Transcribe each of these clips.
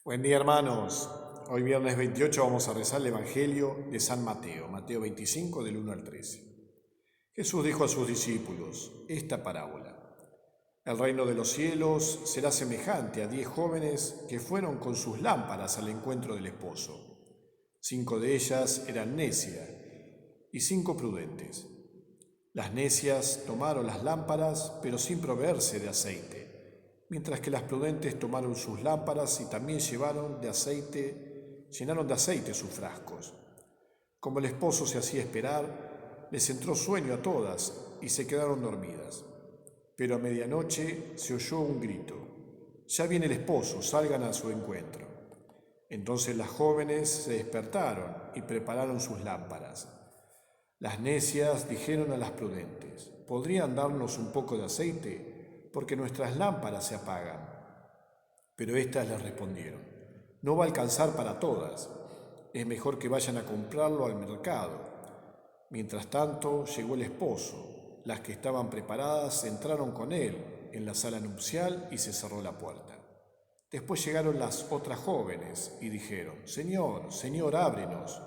Buen día, hermanos. Hoy viernes 28 vamos a rezar el Evangelio de San Mateo, Mateo 25 del 1 al 13. Jesús dijo a sus discípulos esta parábola. El reino de los cielos será semejante a 10 jóvenes que fueron con sus lámparas al encuentro del esposo. 5 de ellas eran necias y 5 prudentes. Las necias tomaron las lámparas, pero sin proveerse de aceite, mientras que las prudentes tomaron sus lámparas y también llenaron de aceite sus frascos. Como el esposo se hacía esperar, les entró sueño a todas y se quedaron dormidas. Pero a medianoche se oyó un grito: «Ya viene el esposo, salgan a su encuentro». Entonces las jóvenes se despertaron y prepararon sus lámparas. Las necias dijeron a las prudentes: «¿Podrían darnos un poco de aceite? Porque nuestras lámparas se apagan». Pero éstas les respondieron: «No va a alcanzar para todas. Es mejor que vayan a comprarlo al mercado». Mientras tanto, llegó el esposo. Las que estaban preparadas entraron con él en la sala nupcial y se cerró la puerta. Después llegaron las otras jóvenes y dijeron: «Señor, Señor, ábrenos».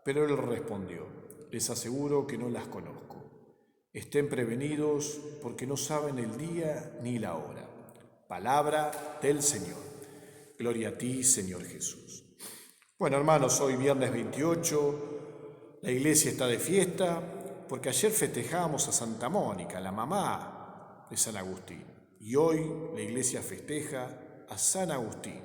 Pero él respondió: «Les aseguro que no las conozco. Estén prevenidos porque no saben el día ni la hora». Palabra del Señor. Gloria a ti, Señor Jesús. Bueno, hermanos, hoy viernes 28, la iglesia está de fiesta porque ayer festejábamos a Santa Mónica, la mamá de San Agustín. Y hoy la iglesia festeja a San Agustín,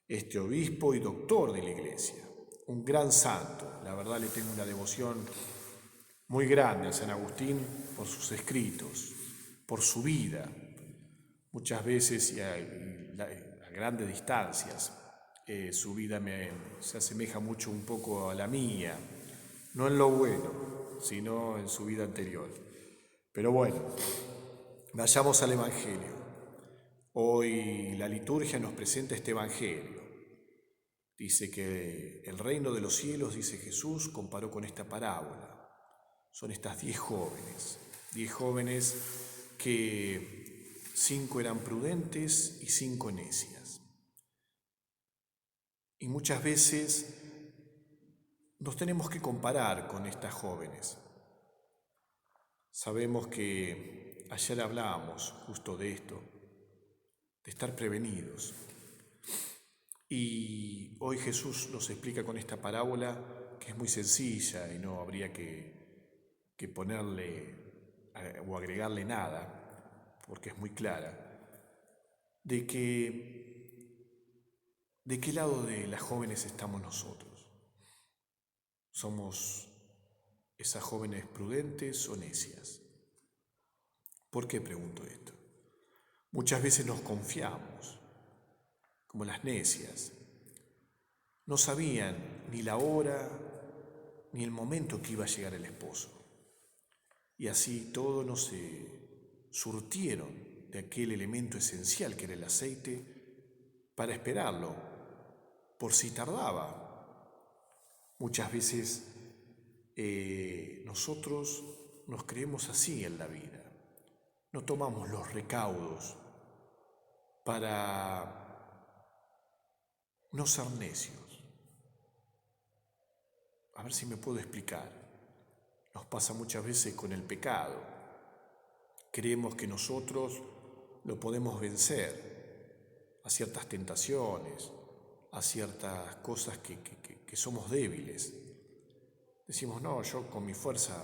este obispo y doctor de la iglesia, un gran santo. La verdad le tengo una devoción muy grande a San Agustín por sus escritos, por su vida. Muchas veces y a grandes distancias su vida se asemeja mucho un poco a la mía, no en lo bueno, sino en su vida anterior. Pero bueno, vayamos al Evangelio. Hoy la liturgia nos presenta este Evangelio. Dice que el reino de los cielos, dice Jesús, comparó con esta parábola. Son estas 10 jóvenes que 5 eran prudentes y 5 necias. Y muchas veces nos tenemos que comparar con estas jóvenes. Sabemos que ayer hablábamos justo de esto, de estar prevenidos. Y hoy Jesús nos explica con esta parábola, que es muy sencilla y no habría que ponerle o agregarle nada, porque es muy clara, de qué lado de las jóvenes estamos nosotros. ¿Somos esas jóvenes prudentes o necias? ¿Por qué pregunto esto? Muchas veces nos confiamos, como las necias. No sabían ni la hora ni el momento que iba a llegar el esposo. Y así todos no se surtieron de aquel elemento esencial que era el aceite para esperarlo, por si tardaba. Muchas veces nosotros nos creemos así en la vida. No tomamos los recaudos para no ser necios. A ver si me puedo explicar. Nos pasa muchas veces con el pecado. Creemos que nosotros lo podemos vencer a ciertas tentaciones, a ciertas cosas que somos débiles. Decimos: no, yo con mi fuerza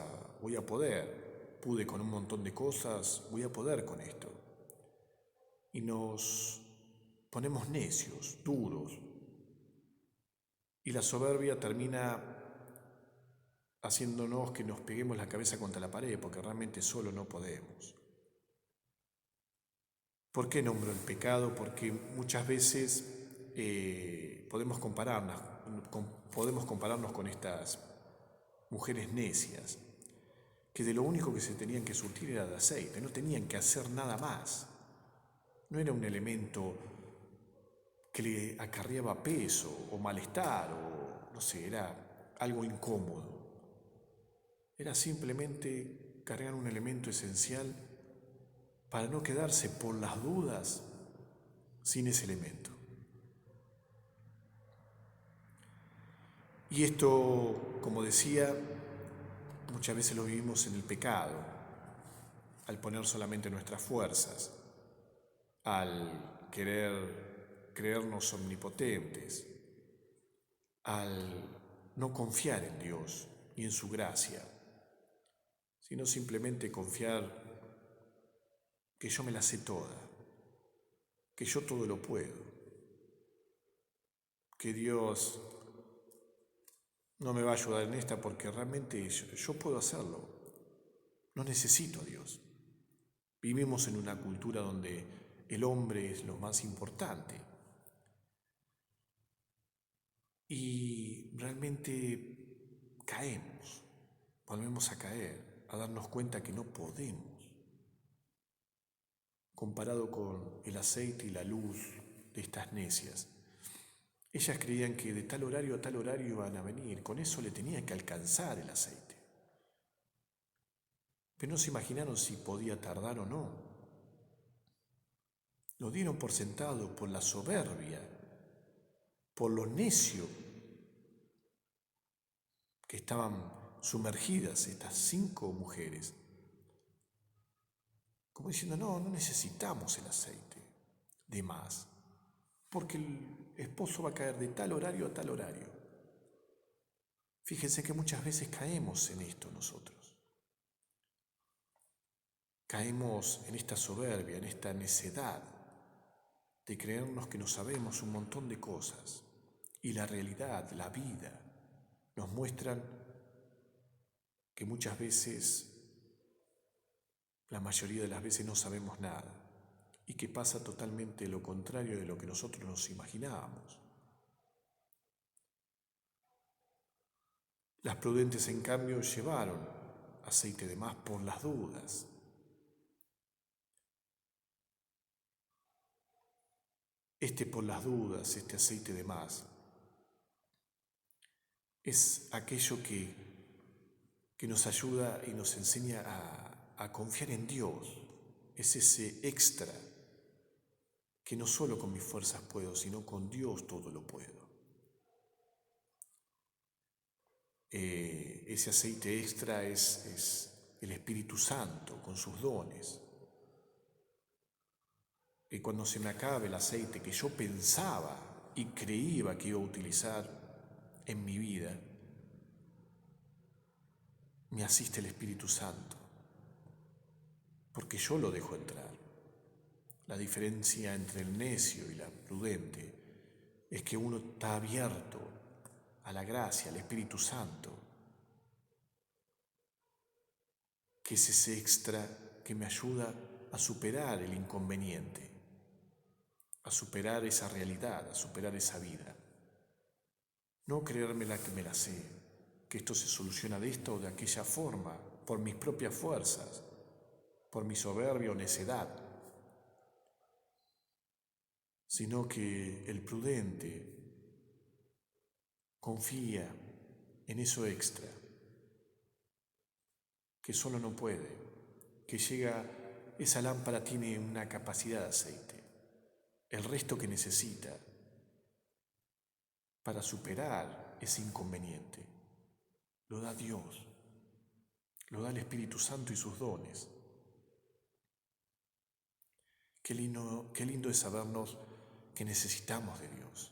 voy a poder, pude con un montón de cosas, voy a poder con esto. Y nos ponemos necios, duros, y la soberbia termina haciéndonos que nos peguemos la cabeza contra la pared, porque realmente solo no podemos. ¿Por qué nombro el pecado? Porque muchas veces podemos compararnos con estas mujeres necias, que de lo único que se tenían que surtir era de aceite, no tenían que hacer nada más. No era un elemento que le acarreaba peso o malestar, o no sé, era algo incómodo. Era simplemente cargar un elemento esencial para no quedarse por las dudas sin ese elemento. Y esto, como decía, muchas veces lo vivimos en el pecado, al poner solamente nuestras fuerzas, al querer creernos omnipotentes, al no confiar en Dios y en su gracia, sino simplemente confiar que yo me la sé toda, que yo todo lo puedo, que Dios no me va a ayudar en esta porque realmente yo puedo hacerlo, no necesito a Dios. Vivimos en una cultura donde el hombre es lo más importante y realmente caemos, volvemos a caer, a darnos cuenta que no podemos, comparado con el aceite y la luz de estas necias. Ellas creían que de tal horario a tal horario iban a venir, con eso le tenían que alcanzar el aceite. Pero no se imaginaron si podía tardar o no. Lo dieron por sentado por la soberbia, por lo necio que estaban sumergidas estas 5 mujeres. Como diciendo, no necesitamos el aceite de más, porque el esposo va a caer de tal horario a tal horario. Fíjense que muchas veces caemos en esto nosotros. Caemos en esta soberbia, en esta necedad de creernos que no sabemos un montón de cosas. Y la realidad, la vida, nos muestran que muchas veces, la mayoría de las veces no sabemos nada y que pasa totalmente lo contrario de lo que nosotros nos imaginábamos. Las prudentes, en cambio, llevaron aceite de más por las dudas. Por las dudas, este aceite de más, es aquello que nos ayuda y nos enseña a confiar en Dios. Es ese extra que no solo con mis fuerzas puedo, sino con Dios todo lo puedo. Ese aceite extra es el Espíritu Santo con sus dones. Y cuando se me acabe el aceite que yo pensaba y creía que iba a utilizar en mi vida, me asiste el Espíritu Santo, porque yo lo dejo entrar. La diferencia entre el necio y la prudente es que uno está abierto a la gracia, al Espíritu Santo, que es ese extra que me ayuda a superar el inconveniente, a superar esa realidad, a superar esa vida. No creérmela que me la sé, que esto se soluciona de esta o de aquella forma, por mis propias fuerzas, por mi soberbia o necedad, sino que el prudente confía en eso extra, que solo no puede, que esa lámpara tiene una capacidad de aceite, el resto que necesita para superar ese inconveniente, lo da Dios, lo da el Espíritu Santo y sus dones. Qué lindo es sabernos que necesitamos de Dios,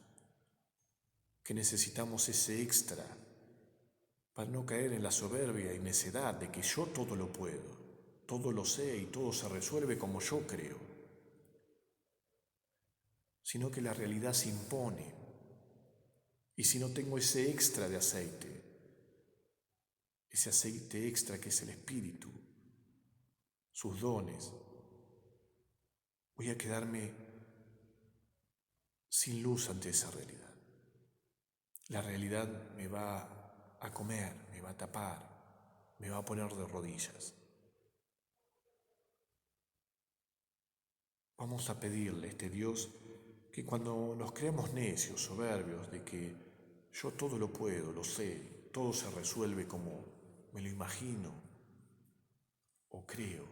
que necesitamos ese extra para no caer en la soberbia y necedad de que yo todo lo puedo, todo lo sé y todo se resuelve como yo creo, sino que la realidad se impone. Y si no tengo ese extra de aceite, ese aceite extra que es el Espíritu, sus dones, voy a quedarme sin luz ante esa realidad. La realidad me va a comer, me va a tapar, me va a poner de rodillas. Vamos a pedirle a este Dios que cuando nos creamos necios, soberbios, de que yo todo lo puedo, lo sé, todo se resuelve como me lo imagino o creo,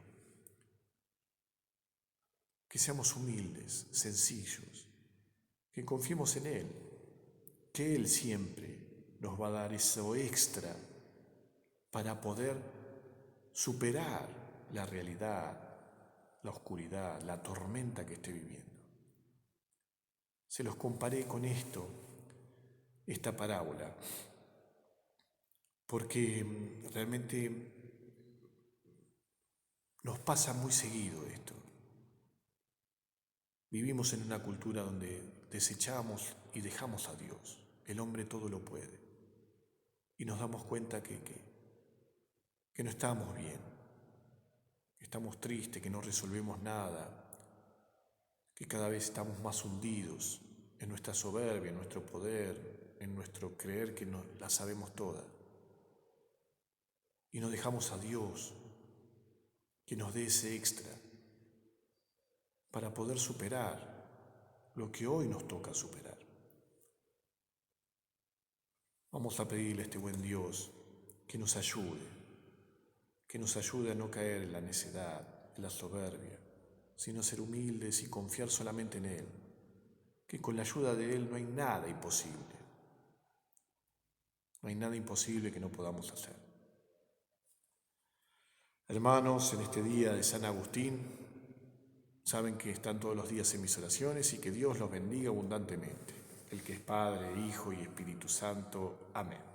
que seamos humildes, sencillos, que confiemos en Él, que Él siempre nos va a dar eso extra para poder superar la realidad, la oscuridad, la tormenta que esté viviendo. Se los comparé con esta parábola, porque realmente nos pasa muy seguido esto. Vivimos en una cultura donde desechamos y dejamos a Dios. El hombre todo lo puede. Y nos damos cuenta que no estamos bien, que estamos tristes, que no resolvemos nada, que cada vez estamos más hundidos en nuestra soberbia, en nuestro poder, en nuestro creer que la sabemos toda. Y no dejamos a Dios que nos dé ese extra para poder superar lo que hoy nos toca superar. Vamos a pedirle a este buen Dios que nos ayude a no caer en la necedad, en la soberbia, sino ser humildes y confiar solamente en Él, que con la ayuda de Él no hay nada imposible. No hay nada imposible que no podamos hacer. Hermanos, en este día de San Agustín, saben que están todos los días en mis oraciones y que Dios los bendiga abundantemente, el que es Padre, Hijo y Espíritu Santo. Amén.